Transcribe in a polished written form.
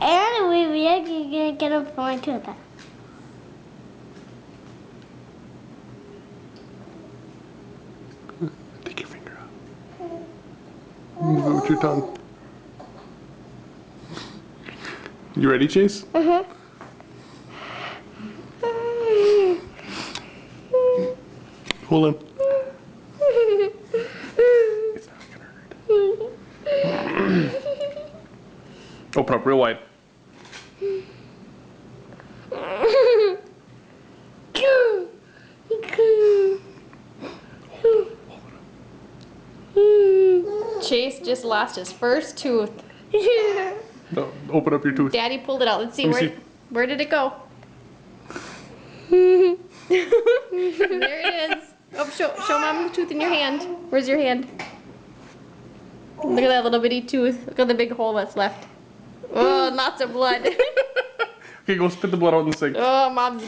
And we are gonna get a point to that. Take your finger out. Move it with your tongue. You ready, Chase? Mm-hmm. Hold on. It's not gonna hurt. Open up real wide. Chase just lost his first tooth. No, open up your tooth. Daddy pulled it out. Let's see, Let me see. where did it go? There it is. Oh, show Mom the tooth in your hand. Where's your hand? Look at that little bitty tooth. Look at the big hole that's left. Oh, lots of blood. Okay, go spit the blood out in the sink. Oh, Mom's